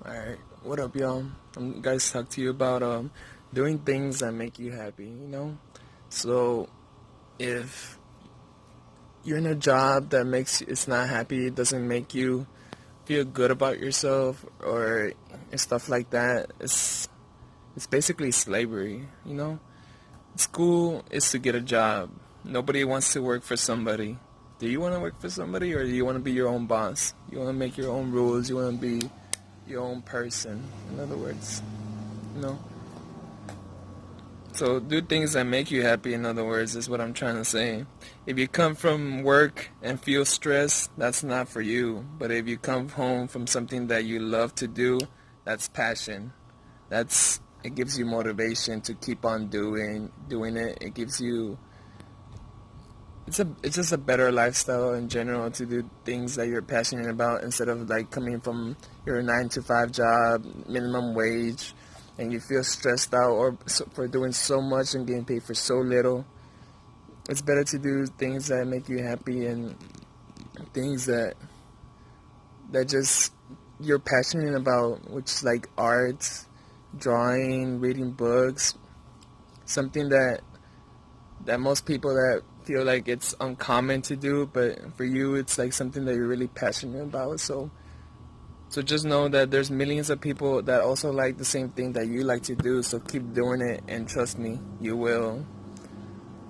Alright, what up, y'all? I'm guys talk to you about doing things that make you happy. So if you're in a job that makes it's not happy, it doesn't make you feel good about yourself or stuff like that, it's basically slavery. School is to get a job. Nobody wants to work for somebody. Do you want to work for somebody or do you want to be your own boss? You want to make your own rules, you want to be your own person, in other words, you know. So do things that make you happy, in other words, is what I'm trying to say. If you come from work and feel stressed, that's not for you. But if you come home from something that you love to do, that's passion. It gives you motivation to keep on doing it. It gives you it's just a better lifestyle in general to do things that you're passionate about instead of like coming from your 9 to 5 job, minimum wage, and you feel stressed out for doing so much and getting paid for so little. It's better to do things that make you happy and things that just you're passionate about, which is like art, drawing, reading books, something that most people that feel like it's uncommon to do, but for you it's like something that you're really passionate about. So just know that there's millions of people that also like the same thing that you like to do. So keep doing it, and trust me, you will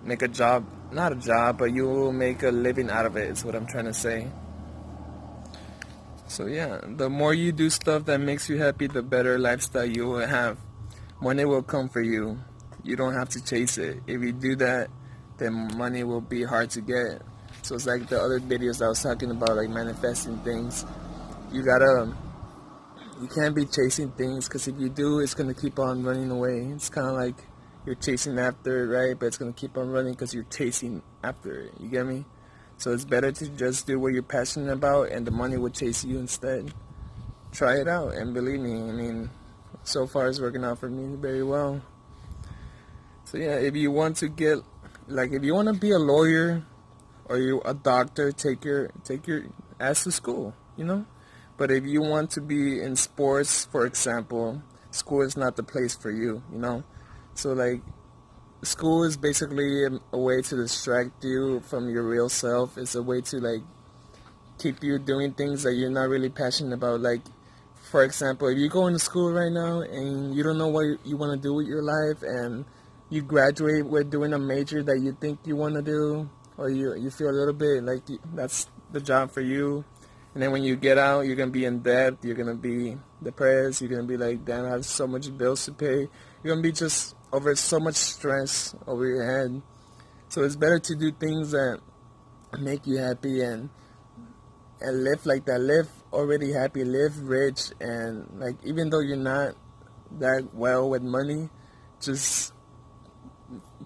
make a job, not a job, but you will make a living out of it. Is what I'm trying to say. So yeah, the more you do stuff that makes you happy, the better lifestyle you will have. Money will come for you. You don't have to chase it. If you do that, then money will be hard to get. So it's like the other videos I was talking about, like manifesting things. You can't be chasing things, because if you do, it's going to keep on running away. It's kind of like you're chasing after it, right? But it's going to keep on running because you're chasing after it. You get me? So it's better to just do what you're passionate about, and the money will chase you instead. Try it out, and believe me, I mean, so far it's working out for me very well. So yeah, if you want to if you want to be a lawyer or you a doctor, take your ass to school. But if you want to be in sports, for example, school is not the place for you. So like, school is basically a way to distract you from your real self. It's a way to like keep you doing things that you're not really passionate about. Like, for example, if you go into school right now and you don't know what you want to do with your life, and you graduate with doing a major that you think you want to do, or you feel a little bit like that's the job for you, and then when you get out, you're going to be in debt, you're going to be depressed, you're going to be like, damn, I have so much bills to pay, you're going to be just over so much stress over your head. So it's better to do things that make you happy and live like that. Live already happy, live rich, and like, even though you're not that well with money, just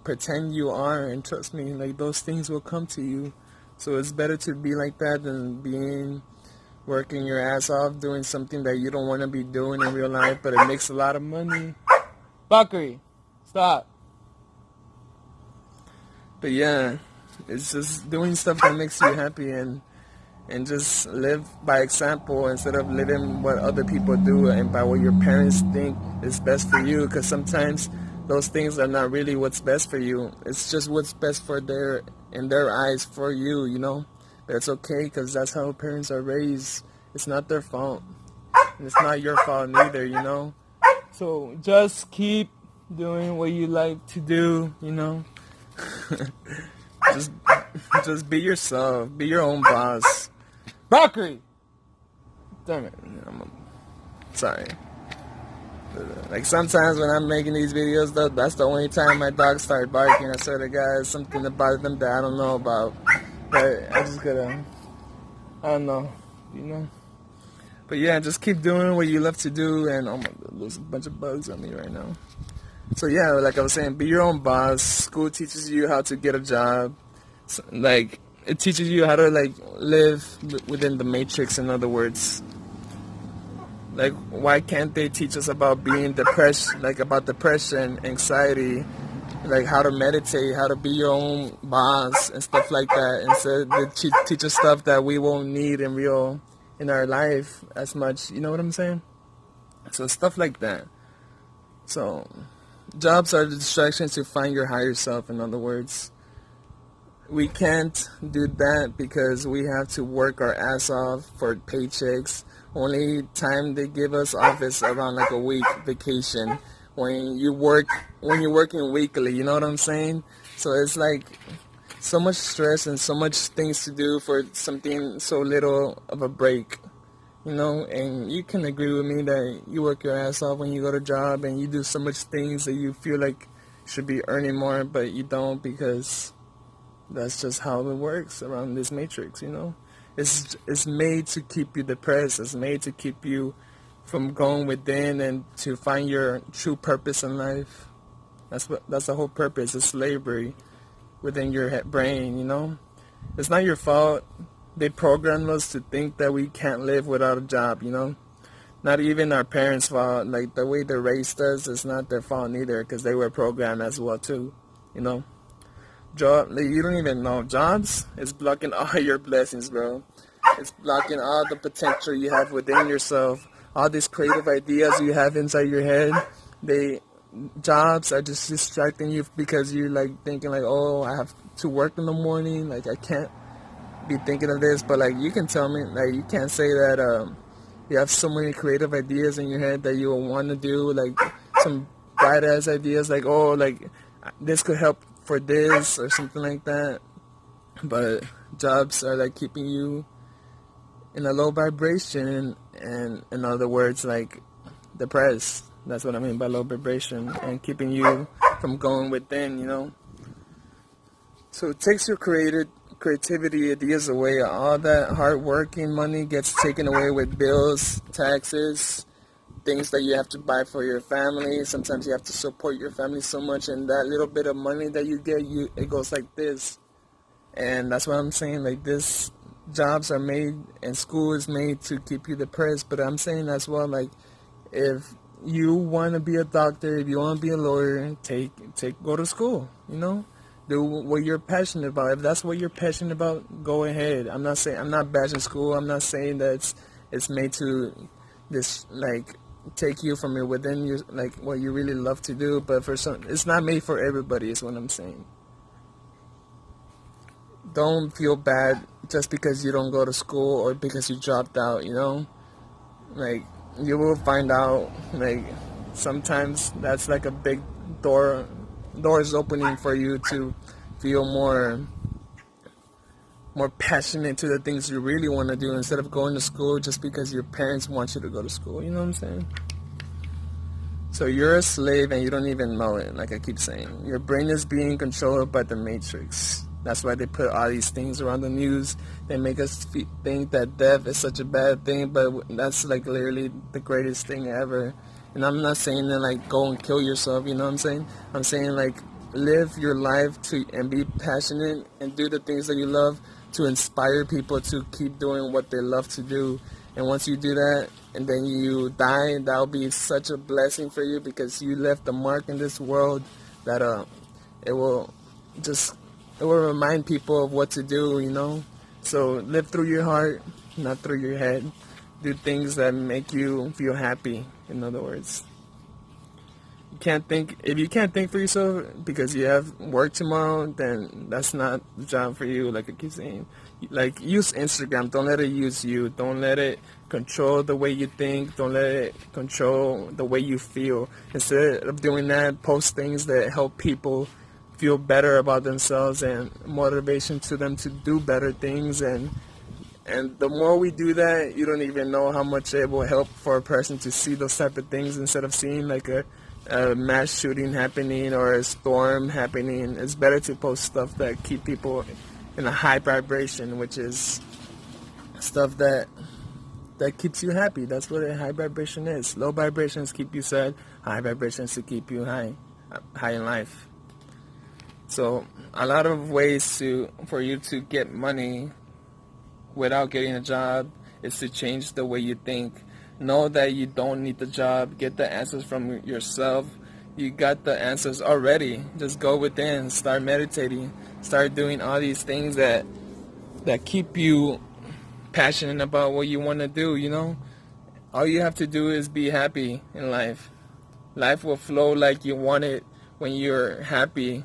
pretend you are, and trust me, like, those things will come to you. So it's better to be like that than working your ass off doing something that you don't want to be doing in real life, but it makes a lot of money. Bakri, stop. But yeah, it's just doing stuff that makes you happy, and just live by example instead of living what other people do and by what your parents think is best for you, because sometimes those things are not really what's best for you. It's just what's best in their eyes for you. But it's okay, because that's how parents are raised. It's not their fault, and it's not your fault neither. So just keep doing what you like to do. just just be yourself, be your own boss. Bakri! Damn it. Sorry. Like, sometimes when I'm making these videos, though, that's the only time my dogs start barking. I swear to God, something about them that I don't know about. But I just gotta, I don't know. But yeah, just keep doing what you love to do, and oh my God, there's a bunch of bugs on me right now. So yeah, like I was saying, be your own boss. School teaches you how to get a job. So, like, it teaches you how to like live within the matrix, in other words. Like, why can't they teach us about being depressed, like about depression, anxiety, like how to meditate, how to be your own boss and stuff like that, instead they teach us stuff that we won't need in our life as much. You know what I'm saying? So stuff like that. So jobs are the distractions to find your higher self. In other words, we can't do that because we have to work our ass off for paychecks. Only time they give us off is around like a week vacation. When you're working weekly, you know what I'm saying? So it's like so much stress and so much things to do for something so little of a break. And you can agree with me that you work your ass off when you go to job and you do so much things that you feel like should be earning more, but you don't because that's just how it works around this matrix. It's made to keep you depressed. It's made to keep you from going within and to find your true purpose in life. That's the whole purpose of slavery within your brain. It's not your fault. They programmed us to think that we can't live without a job. Not even our parents' fault. Like, the way they raised us, it's not their fault neither, because they were programmed as well, too. Job, like, you don't even know. Jobs is blocking all your blessings, bro. It's blocking all the potential you have within yourself. All these creative ideas you have inside your head. Jobs are just distracting you because you're, like, thinking, like, oh, I have to work in the morning. Like, I can't be thinking of this, but like you can tell me, like you can't say that you have so many creative ideas in your head that you will want to do, like some bright ass ideas, like, oh, like this could help for this or something like that. But jobs are like keeping you in a low vibration, and in other words, like depressed. That's what I mean by low vibration, and keeping you from going within. So it takes your creativity, ideas away. All that hard working money gets taken away with bills, taxes, things that you have to buy for your family. Sometimes you have to support your family so much, and that little bit of money that you get, it goes like this. And that's what I'm saying. Like, this jobs are made and school is made to keep you depressed. But I'm saying as well, like, if you want to be a doctor, if you want to be a lawyer, go to school. Do what you're passionate about. If that's what you're passionate about, go ahead. I'm not bashing school. I'm not saying that it's made to take you from within your, like, what you really love to do. But it's not made for everybody, is what I'm saying. Don't feel bad just because you don't go to school or because you dropped out. Like, you will find out, like, sometimes that's like a big doors opening for you to feel more passionate to the things you really want to do, instead of going to school just because your parents want you to go to school. You know what I'm saying? So you're a slave and you don't even know it. Like I keep saying, your brain is being controlled by the matrix. That's why they put all these things around the news. They make us think that death is such a bad thing, but that's like literally the greatest thing ever. And I'm not saying that like go and kill yourself, you know what I'm saying? I'm saying like live your life and be passionate and do the things that you love to inspire people to keep doing what they love to do. And once you do that and then you die, that'll be such a blessing for you, because you left a mark in this world that it will remind people of what to do. So live through your heart, not through your head. Do things that make you feel happy, in other words. If you can't think for yourself because you have work tomorrow, then that's not the job for you, like I keep saying. Like, use Instagram. Don't let it use you. Don't let it control the way you think. Don't let it control the way you feel. Instead of doing that, post things that help people feel better about themselves and motivation to them to do better things. And the more we do that, you don't even know how much it will help for a person to see those type of things, instead of seeing like a mass shooting happening or a storm happening. It's better to post stuff that keep people in a high vibration, which is stuff that keeps you happy. That's what a high vibration is. Low vibrations keep you sad. High vibrations to keep you high in life. So a lot of ways for you to get money without getting a job is to change the way you think. Know that you don't need the job. Get the answers from yourself. You got the answers already. Just go within. Start meditating. Start doing all these things that keep you passionate about what you want to do, All you have to do is be happy in life. Life will flow like you want it when you're happy.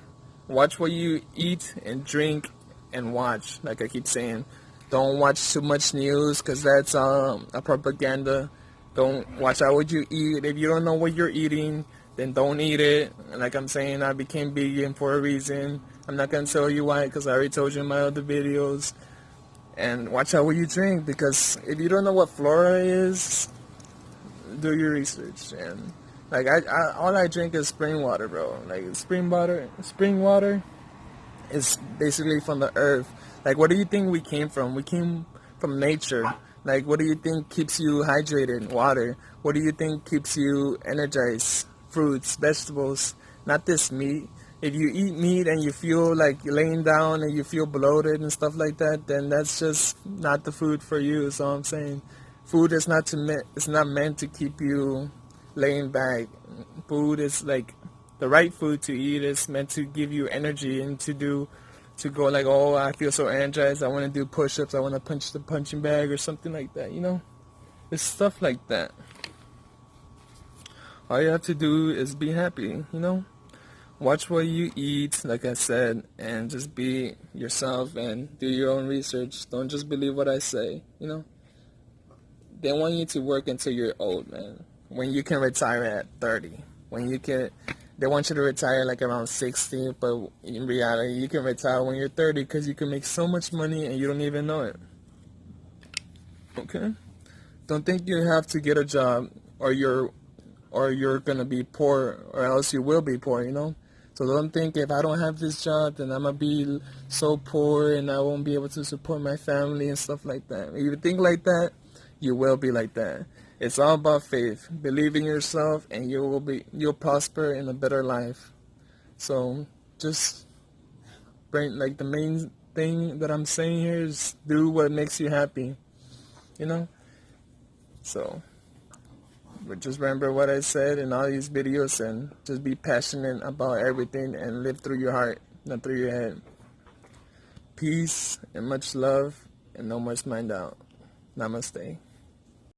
Watch what you eat and drink and watch, like I keep saying. Don't watch too much news because that's a propaganda. Don't watch out what you eat. If you don't know what you're eating, then don't eat it. Like I'm saying, I became vegan for a reason. I'm not going to tell you why because I already told you in my other videos. And watch out what you drink because if you don't know what flora is, do your research. And like all I drink is spring water, bro. Like spring water is basically from the earth. Like what do you think we came from? We came from nature. Like what do you think keeps you hydrated? Water. What do you think keeps you energized? Fruits, vegetables, not this meat. If you eat meat and you feel like you're laying down and you feel bloated and stuff like that, then that's just not the food for you. So I'm saying food is it's not meant to keep you laying back. Food is like the right food to eat is meant to give you energy and to go like, oh, I feel so energized. I want to do push-ups. I want to punch the punching bag or something like that. You know, it's stuff like that. All you have to do is be happy. You know. Watch what you eat, like I said, and just be yourself and do your own research. Don't just believe what I say, you know? They want you to work until you're old, man. When you can retire at 30. They want you to retire like around 60, but in reality, you can retire when you're 30 because you can make so much money and you don't even know it. Okay? Don't think you have to get a job or you're gonna be poor or else you will be poor, you know? So don't think if I don't have this job, then I'm going to be so poor and I won't be able to support my family and stuff like that. If you think like that, you will be like that. It's all about faith. Believe in yourself and you'll prosper in a better life. So just the main thing that I'm saying here is do what makes you happy, you know? So but just remember what I said in all these videos and just be passionate about everything and live through your heart, not through your head. Peace and much love and no more mind out. Namaste.